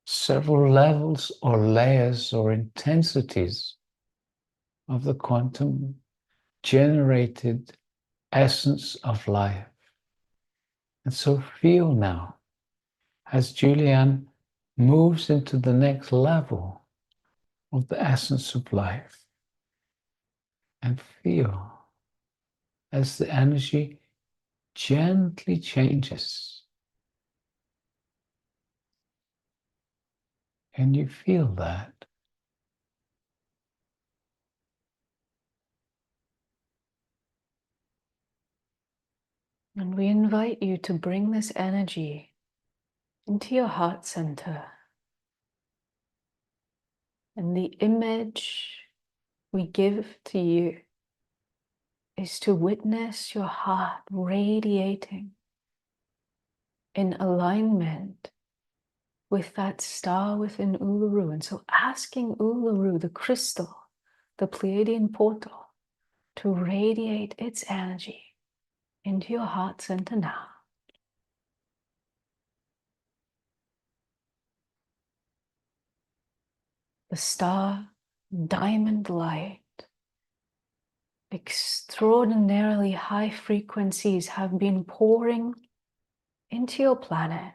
several levels or layers or intensities of the quantum generated essence of life. And so feel now as Julianne moves into the next level of the essence of life, and feel as the energy gently changes. Can you feel that? And we invite you to bring this energy into your heart center. And the image we give to you is to witness your heart radiating in alignment with that star within Uluru. And so asking Uluru, the crystal, the Pleiadian portal, to radiate its energy into your heart center now. The star diamond light, extraordinarily high frequencies have been pouring into your planet.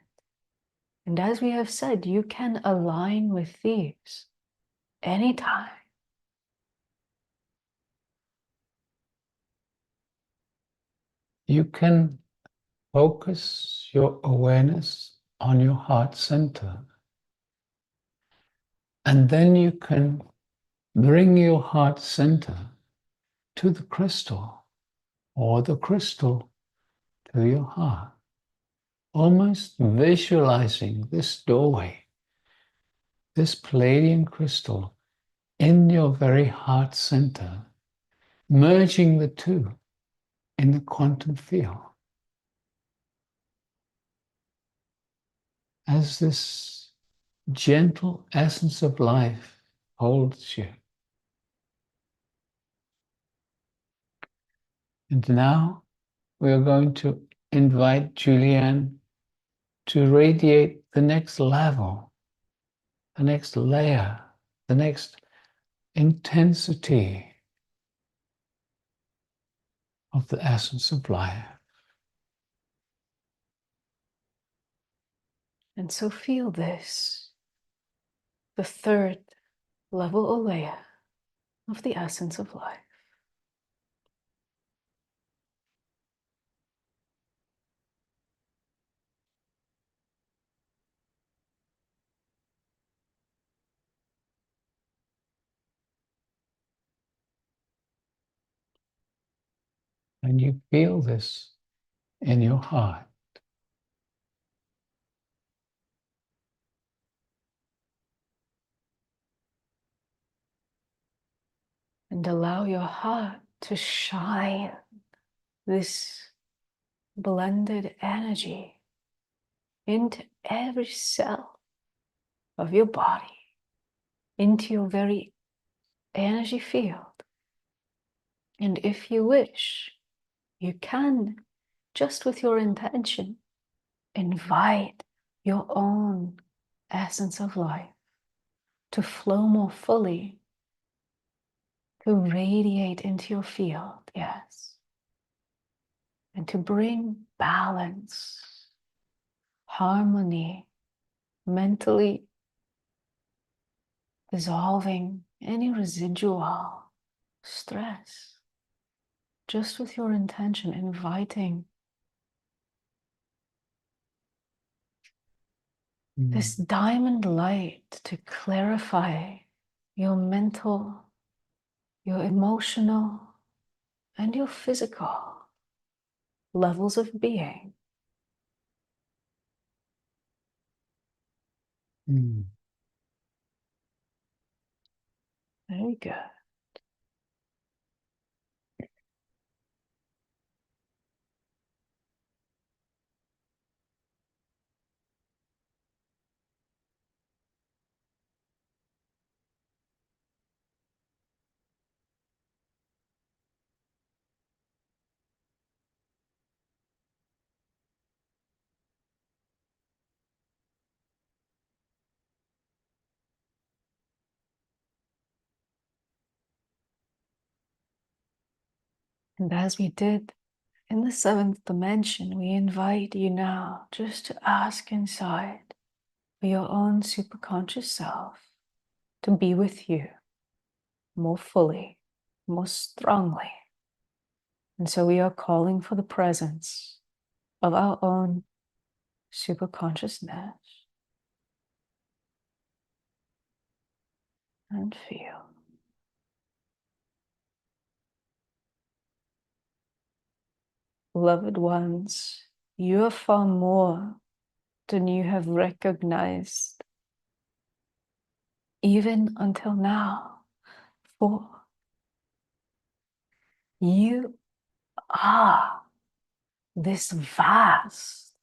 And as we have said, you can align with these anytime. you can focus your awareness on your heart center. And then you can bring your heart center to the crystal, or the crystal to your heart, almost visualizing this doorway, this Pleiadian crystal in your very heart center, merging the two in the quantum field. As this gentle essence of life holds you. And now we are going to invite Julianne to radiate the next level, the next layer, the next intensity of the essence of life. And so feel this, the third level or layer of the essence of life. And you feel this in your heart. And allow your heart to shine this blended energy into every cell of your body, into your very energy field. And if you wish, you can, just with your intention, invite your own essence of life to flow more fully, to radiate into your field, yes, and to bring balance, harmony, mentally dissolving any residual stress, just with your intention, inviting this diamond light to clarify your mental, your emotional, and your physical levels of being. Very good. And as we did in the seventh dimension, we invite you now just to ask inside for your own superconscious self to be with you more fully, more strongly. And so we are calling for the presence of our own superconsciousness. And feel. Loved ones, you are far more than you have recognized, even until now. For you are this vast,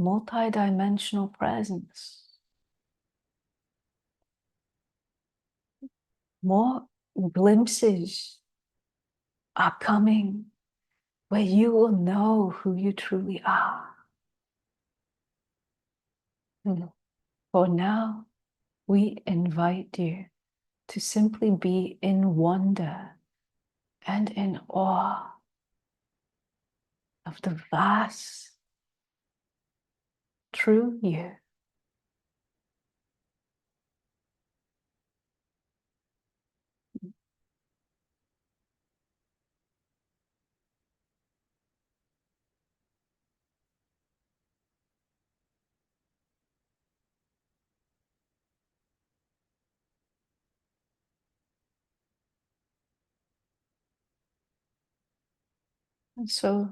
multidimensional presence. More glimpses are coming where you will know who you truly are. For now, we invite you to simply be in wonder and in awe of the vast, true you. And so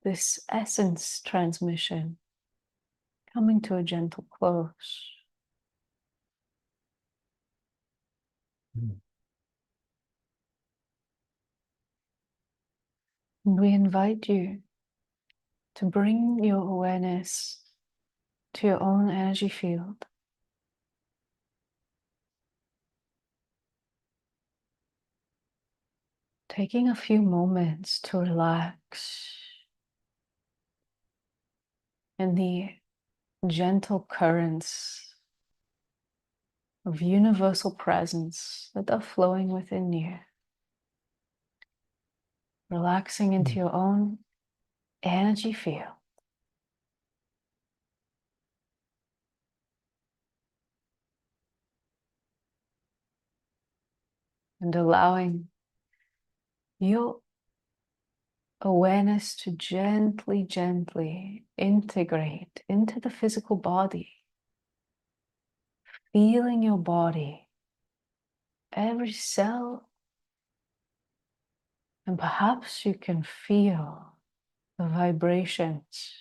this essence transmission coming to a gentle close. Mm. And we invite you to bring your awareness to your own energy field. Taking a few moments to relax in the gentle currents of universal presence that are flowing within you. Relaxing into your own energy field. And allowing your awareness to gently, gently integrate into the physical body. Feeling your body, every cell, and perhaps you can feel the vibrations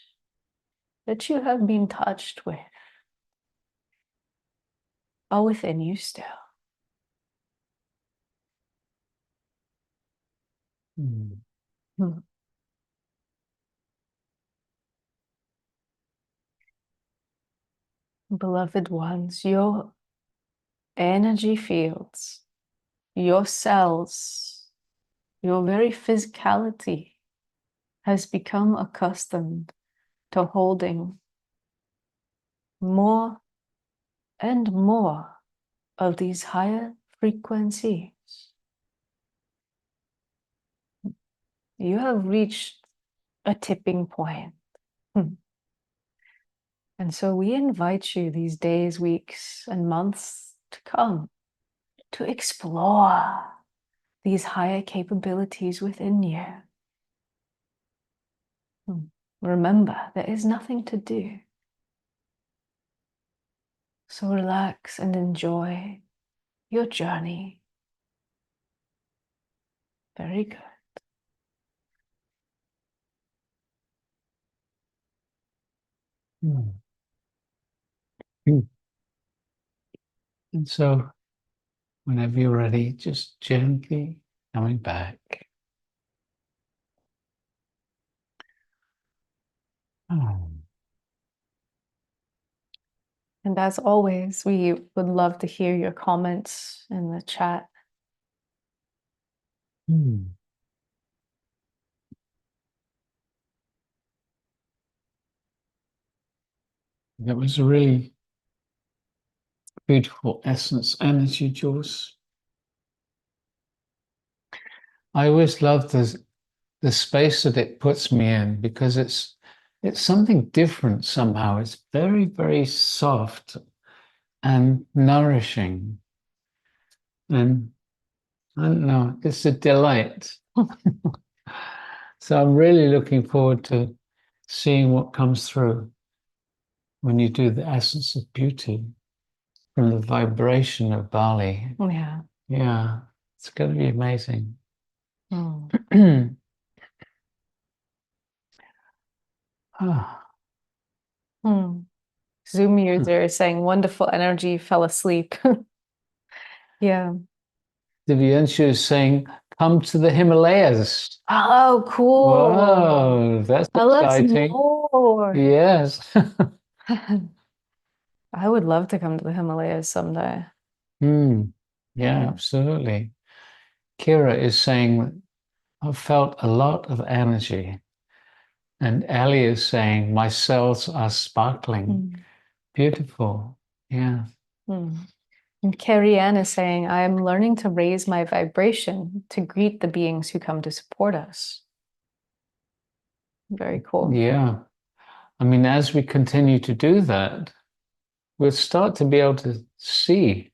that you have been touched with are within you still. Mm. Hmm. Beloved ones, your energy fields, your cells, your very physicality has become accustomed to holding more and more of these higher frequencies. You have reached a tipping point. And so we invite you these days, weeks, and months to come to explore these higher capabilities within you. Remember, there is nothing to do. So relax and enjoy your journey. Very good. Mm. Mm. And so, whenever you're ready, just gently coming back. Oh. And as always, we would love to hear your comments in the chat. Mm. That was a really beautiful essence energy, Jules. I always love the space that it puts me in because it's something different somehow. It's very, very soft and nourishing. And I don't know, it's a delight. So I'm really looking forward to seeing what comes through when you do the essence of beauty from the vibration of Bali. Yeah. Yeah, it's going to be amazing. Mm. Ah. Mm. Zoom user is saying wonderful energy, fell asleep. Yeah. Divyanshu is saying, come to the Himalayas. Oh, cool. Wow, that's Tell us exciting. more. Yes. I would love to come to the Himalayas someday. Hmm. Yeah, Yeah. absolutely. Kira is saying, I've felt a lot of energy. And Ali is saying, my cells are sparkling. Mm. Beautiful. Yeah. Mm. And Carrie Ann is saying, I am learning to raise my vibration to greet the beings who come to support us. Very cool. Yeah. I mean, as we continue to do that, we'll start to be able to see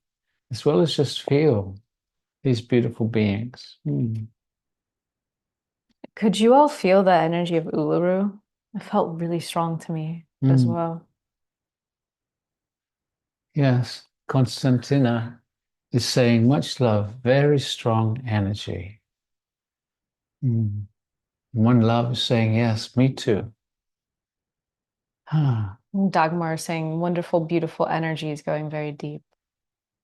as well as just feel these beautiful beings. Mm. Could you all feel the energy of Uluru? It felt really strong to me as Mm. well. Yes. Constantina is saying much love, very strong energy. Mm. One love is saying, yes, me too. Ah. Dagmar is saying, wonderful, beautiful energy is going very deep.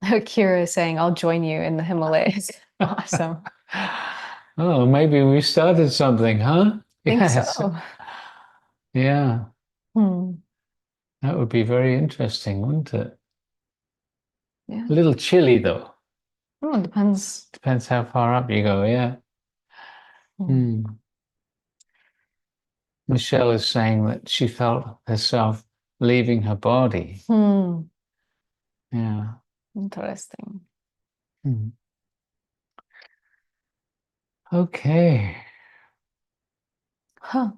Kira is saying, I'll join you in the Himalayas. Awesome. Oh, maybe we started something, huh? Think Yes. so. Yeah, Hmm. that would be very interesting, wouldn't it? Yeah. A little chilly, though. Oh, it depends. Depends how far up you go, yeah. Hmm. Hmm. Michelle is saying that she felt herself leaving her body. Hmm. Yeah. Interesting. Hmm. Okay. Huh.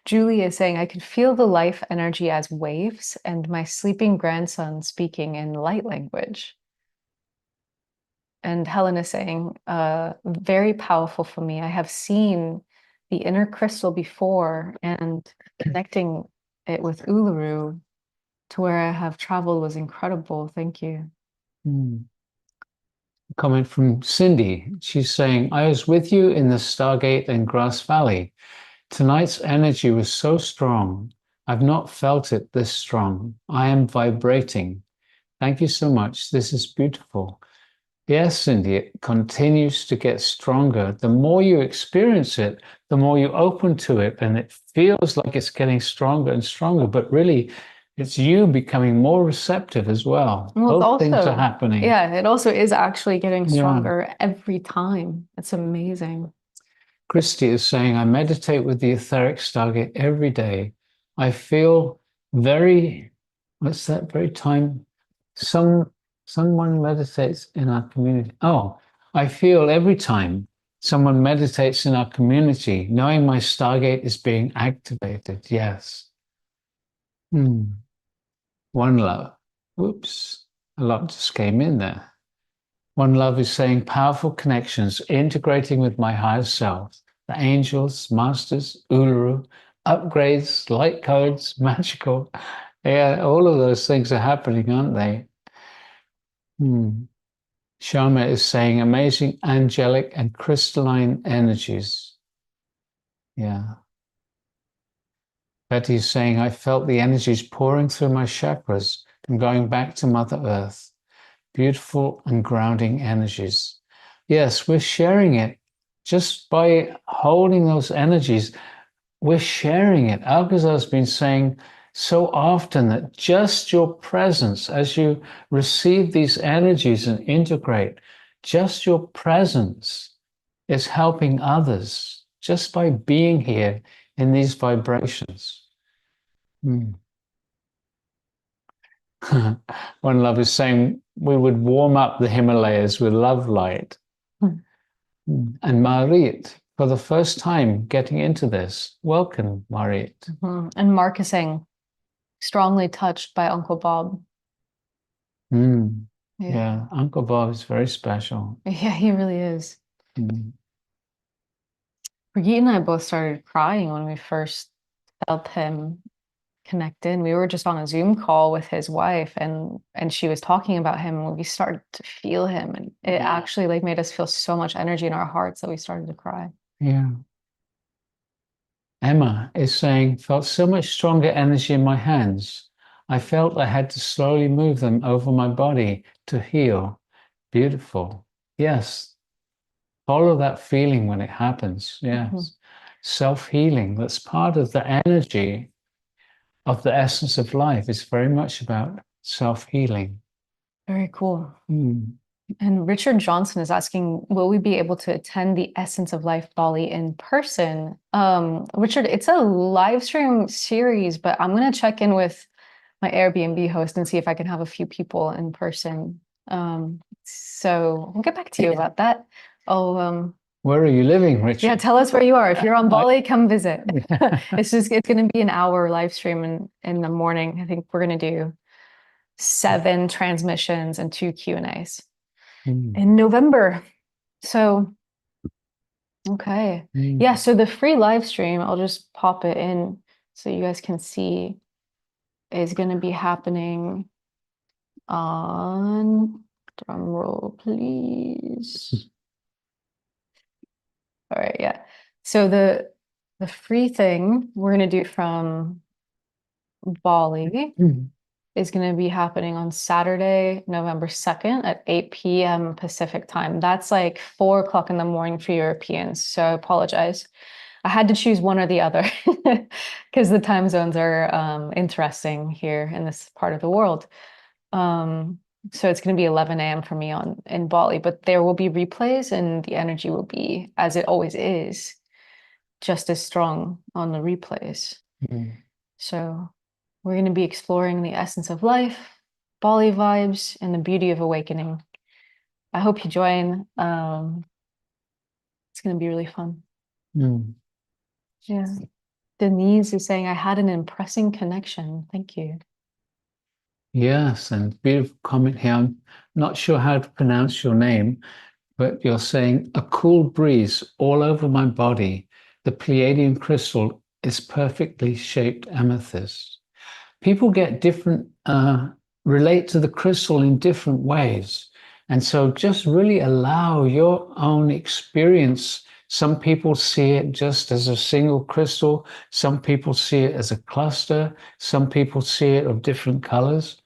Julie is saying, I could feel the life energy as waves and my sleeping grandson speaking in light language. And Helen is saying, very powerful for me. I have seen the inner crystal before, and connecting it with Uluru to where I have traveled was incredible. Thank you. Hmm. Comment from Cindy. She's saying, I was with you in the Stargate and Grass Valley. Tonight's energy was so strong. I've not felt it this strong. I am vibrating. Thank you so much. This is beautiful. Yes, Cindy, it continues to get stronger. The more you experience it, the more you open to it, and it feels like it's getting stronger and stronger. But really, it's you becoming more receptive as well. Well, it's Both things are also, happening. yeah, it also is actually getting Yeah. stronger every time. It's amazing. Christy is saying, I meditate with the etheric stargate every day. I feel very, what's that very time? Some someone meditates in our community. Oh, I feel every time someone meditates in our community, knowing my stargate is being activated. Yes. Hmm. One love. Whoops. A lot just came in there. One love is saying powerful connections, integrating with my higher self, the angels, masters, Uluru, upgrades, light codes, magical. Yeah, all of those things are happening, aren't they? Hmm. Sharma is saying amazing angelic and crystalline energies. Yeah. Betty is saying, I felt the energies pouring through my chakras and going back to Mother Earth. Beautiful and grounding energies. Yes, we're sharing it just by holding those energies. We're sharing it. Alcazar's been saying so often that just your presence, as you receive these energies and integrate, just your presence is helping others just by being here in these vibrations. Hmm. One love is saying we would warm up the Himalayas with love light. Hmm. And Marit, for the first time getting into this, welcome, Marit. Mhm. And Mark is saying, strongly touched by Uncle Bob. Mm. Yeah. Yeah, Uncle Bob is very special. Yeah, he really is. Mm. Brigitte and I both started crying when we first felt him connect in. We were just on a Zoom call with his wife, and she was talking about him, and we started to feel him, and it actually like made us feel so much energy in our hearts that we started to cry. Yeah. Emma is saying, felt so much stronger energy in my hands. I felt I had to slowly move them over my body to heal. Beautiful. Yes. Follow that feeling when it happens. Mhm. Yes. Self-healing. That's part of the energy of the essence of life. It's very much about self-healing. Very cool. Mm. And Richard Johnson is asking, will we be able to attend the Essence of Life Bali in person? Richard, it's a live stream series, but I'm gonna check in with my Airbnb host and see if I can have a few people in person. So we'll get back to you about that. Oh, Where are you living, yeah, Richard? tell us where you are. If you're on I, Bali, come visit. It's gonna be an hour live stream in the morning. I think we're gonna do 7 transmissions and 2 Q&As mm, in November. So, okay. Yeah, mm. so the free live stream, I'll just pop it in so you guys can see, is going to be happening on, drum roll, please. All right, yeah. So the free thing we're gonna do from Bali is going to be happening on Saturday, November 2nd at 8 p.m. Pacific time. That's like 4 o'clock in the morning for Europeans. So I apologize. I had to choose one or the other because the time zones are interesting here in this part of the world. So it's going to be 11 a.m. for me in Bali, but there will be replays and the energy will be, as it always is, just as strong on the replays. So we're going to be exploring the essence of life, Bali vibes, and the beauty of awakening. I hope you join. It's going to be really fun. Yeah. Denise is saying, I had an impressing connection. Thank you. Yes, and beautiful comment here. I'm not sure how to pronounce your name, but you're saying a cool breeze all over my body. The Pleiadian crystal is perfectly shaped amethyst. People get different, relate to the crystal in different ways. And so just really allow your own experience. Some people see it just as a single crystal. Some people see it as a cluster. Some people see it of different colors.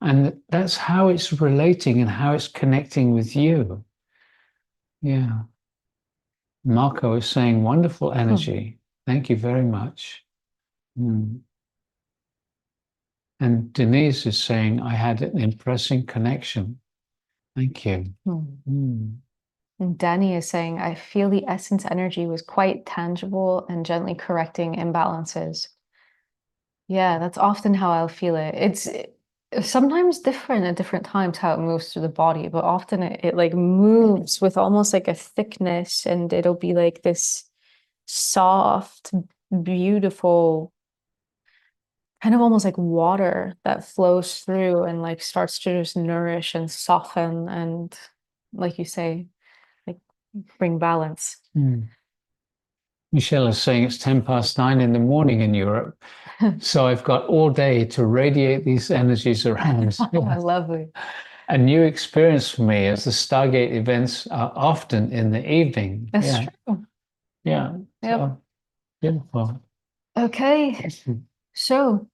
And that's how it's relating and how it's connecting with you. Yeah. Marco is saying wonderful energy. Thank you very much. And Denise is saying, I had an impressing connection. Thank you. And Danny is saying, I feel the essence energy was quite tangible and gently correcting imbalances. Yeah, that's often how I'll feel it. It's sometimes different at different times how it moves through the body, but often it like moves with almost like a thickness, and it'll be like this soft, beautiful, kind of almost like water that flows through and like starts to just nourish and soften and, like you say, like bring balance. Michelle is saying it's 9:10 in the morning in Europe. So I've got all day to radiate these energies around. Lovely. A new experience for me as the Stargate events are often in the evening. That's true. Yeah. Yep. So, beautiful. Okay. So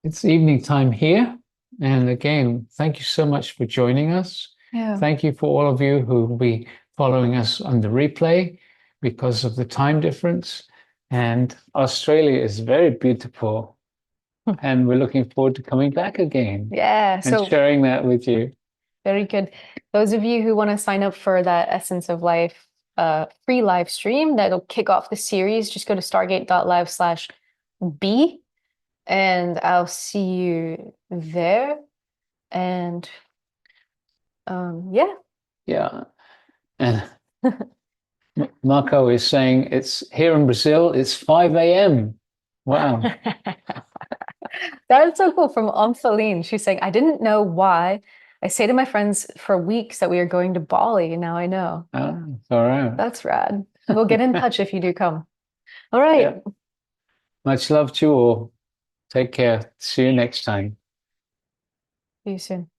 it's evening time here. And again, thank you so much for joining us. yeah. Thank you for all of you who will be following us on the replay because of the time difference. And Australia is very beautiful. And we're looking forward to coming back again. Yeah. And sharing that with you. Very good. Those of you who want to sign up for that Essence of Life free live stream that'll kick off the series, just go to stargate.live/B and I'll see you there. And yeah. Yeah. And Marco is saying it's here in Brazil, it's 5 a.m. Wow. That's so cool from Omphaline. She's saying, I didn't know why. I say to my friends for weeks that we are going to Bali, and now I know. All right. That's rad. We'll get in touch if you do come. All right. Yeah. Much love to you all. Take care. See you next time. See you soon.